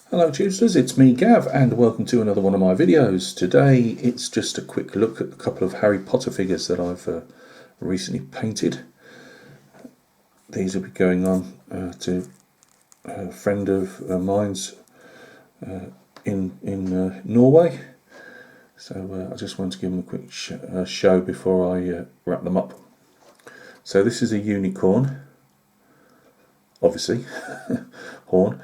Hello tutors, it's me Gav and welcome to another one of my videos. Today it's just a quick look at a couple of Harry Potter figures that I've recently painted. These will be going on to a friend of mine's in Norway. So I just wanted to give them a quick show before I wrap them up. So this is a unicorn, obviously, horn.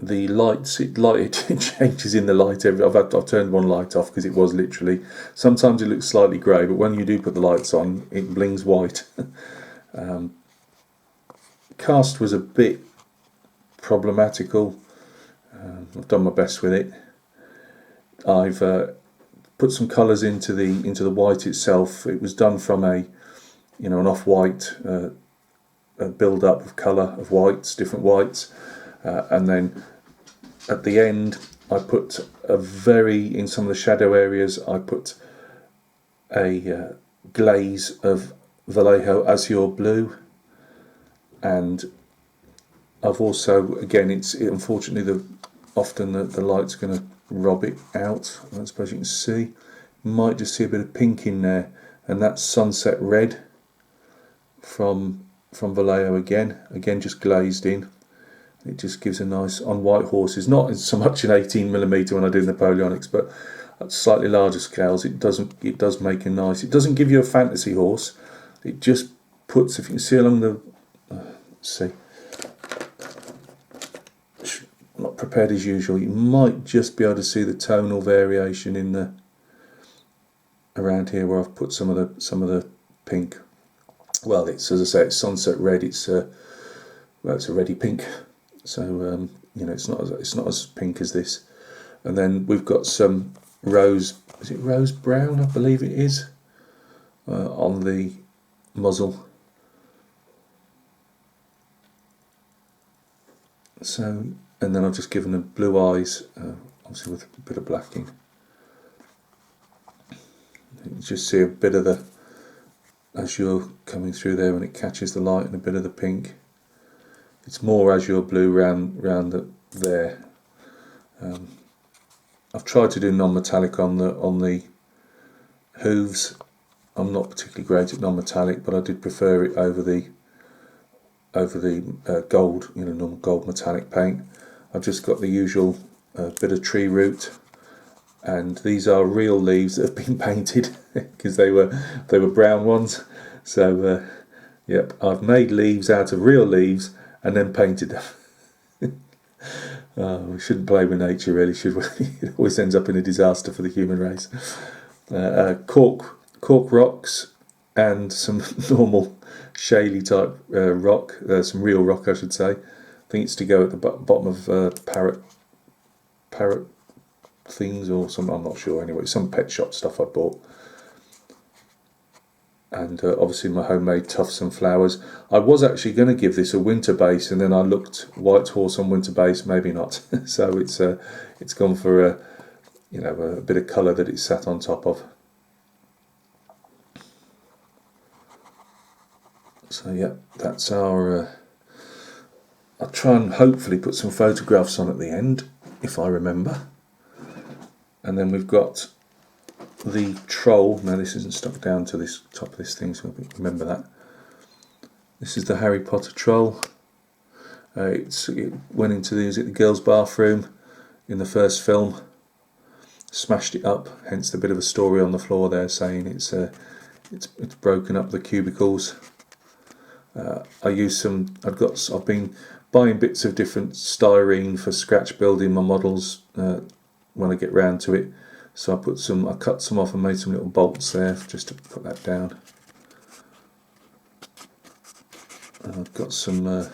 The lights, it changes in the light. I've turned one light off because it was literally, sometimes it looks slightly grey, but when you do put the lights on, it blings white. Cast was a bit problematical. I've done my best with it. I've put some colours into the white itself. It was done from an off-white build up of colour of whites, different whites. And then at the end I put in some of the shadow areas I put a glaze of Vallejo Azure blue, and I've also, again, unfortunately often the light's going to rob it out. I suppose you can see, you might just see a bit of pink in there, and that's sunset red from Vallejo again just glazed in. It just gives a nice, on white horses, not so much an 18mm when I do Napoleonics, but at slightly larger scales it does make a nice, it doesn't give you a fantasy horse, it just puts, if you can see along the, let's see, I'm not prepared as usual, you might just be able to see the tonal variation in the, around here where I've put some of the pink. Well, it's, as I say, it's sunset red, it's a reddy pink. So it's not as pink as this. And then we've got some rose, is it rose brown, I believe it is, on the muzzle. So, and then I've just given them blue eyes, obviously with a bit of blacking. You can just see a bit of the azure coming through there when it catches the light, and a bit of the pink. It's more azure blue round there. I've tried to do non-metallic on the hooves. I'm not particularly great at non-metallic, but I did prefer it over the gold, normal gold metallic paint. I've just got the usual bit of tree root, and these are real leaves that have been painted because they were brown ones. So yep, I've made leaves out of real leaves and then painted them. We shouldn't play with nature, really, should we? It always ends up in a disaster for the human race. Cork rocks and some normal shaly type rock, some real rock I should say. I think it's to go at the bottom of parrot things or something, I'm not sure. Anyway, some pet shop stuff I bought. And obviously my homemade tufts and flowers. I was actually going to give this a winter base, and then I looked, white horse on winter base, maybe not. So it's gone for a bit of colour that it's sat on top of. So yeah, that's our. I'll try and hopefully put some photographs on at the end, if I remember. And then we've got the troll. Now this isn't stuck down to this top of this thing, so remember that. This is the Harry Potter troll. It went into the girls' bathroom in the first film, smashed it up. Hence the bit of a story on the floor there saying it's broken up the cubicles. I used some. I've been buying bits of different styrene for scratch building my models when I get round to it. So I cut some off and made some little bolts there just to put that down. And I've got some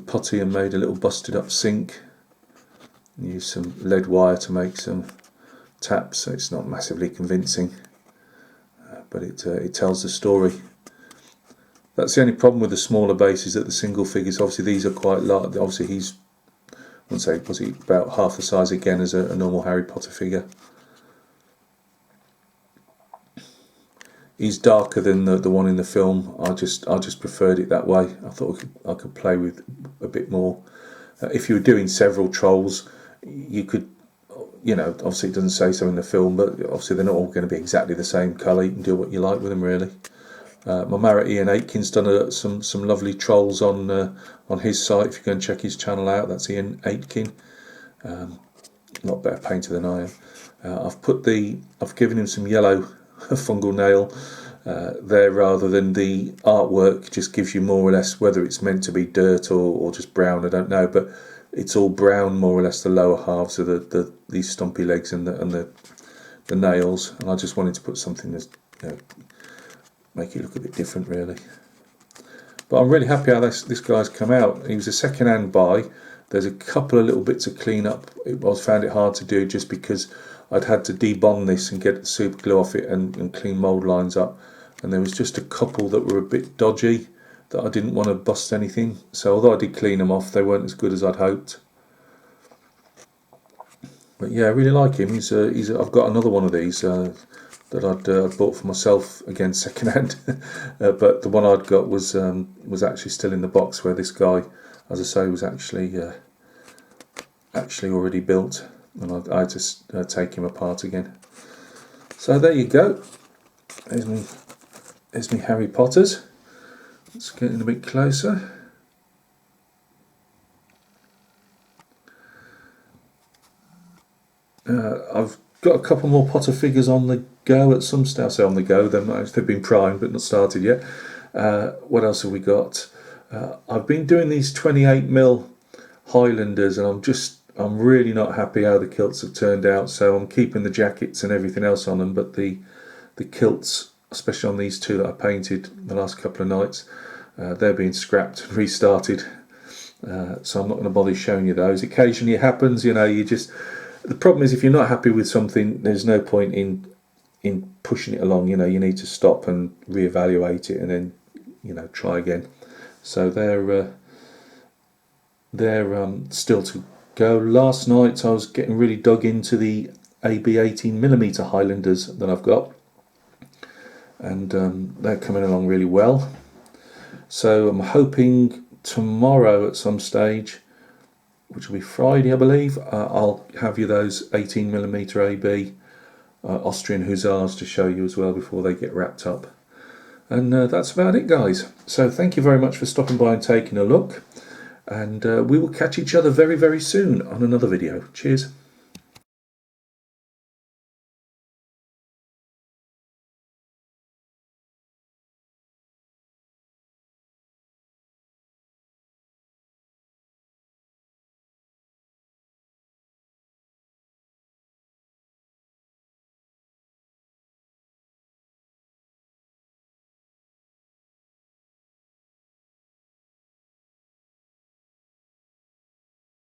putty and made a little busted up sink. And used some lead wire to make some taps, so it's not massively convincing, but it tells the story. That's the only problem with the smaller bases, that the single figures, obviously these are quite large. Obviously he's, I wouldn't say, was he about half the size again as a normal Harry Potter figure. He's darker than the one in the film. I just preferred it that way. I thought I could play with a bit more If you were doing several trolls, you could, you know, obviously it doesn't say so in the film, but obviously they're not all going to be exactly the same colour. You can do what you like with them, really. My Marra Ian Aitken's done some lovely trolls on his site. If you go and check his channel out, that's Ian Aitken. A lot better painter than I am. I've given him some yellow fungal nail there, rather than the artwork just gives you more or less, whether it's meant to be dirt or just brown, I don't know, but it's all brown more or less, the lower halves of these stumpy legs and the nails, and I just wanted to put something that's, you know, make it look a bit different, really. But I'm really happy how this guy's come out. He was a second-hand buy. There's a couple of little bits of clean up. I found it hard to do just because I'd had to debond this and get the super glue off it and clean mould lines up, and there was just a couple that were a bit dodgy that I didn't want to bust anything. So although I did clean them off, they weren't as good as I'd hoped. But yeah, I really like him. I've got another one of these that I'd bought for myself, again second hand, but the one I'd got was actually still in the box, where this guy, as I say, was actually already built, and I had to take him apart again. So there you go. There's me Harry Potters. Let's get in a bit closer. I've got a couple more Potter figures on the go at some stage. I say on the go, they've been primed but not started yet. What else have we got? I've been doing these 28mm Highlanders, and I'm really not happy how the kilts have turned out. So I'm keeping the jackets and everything else on them, but the kilts, especially on these two that I painted the last couple of nights, they're being scrapped and restarted. So I'm not going to bother showing you those. Occasionally it happens, you know. The problem is, if you're not happy with something, there's no point in pushing it along. You know, you need to stop and reevaluate it, and then, you know, try again. So they're still to go. Last night I was getting really dug into the AB 18mm Highlanders that I've got, and they're coming along really well. So I'm hoping tomorrow at some stage, which will be Friday, I believe, I'll have you those 18mm AB Austrian Hussars to show you as well before they get wrapped up. And that's about it, guys. So thank you very much for stopping by and taking a look, and we will catch each other very, very soon on another video. Cheers.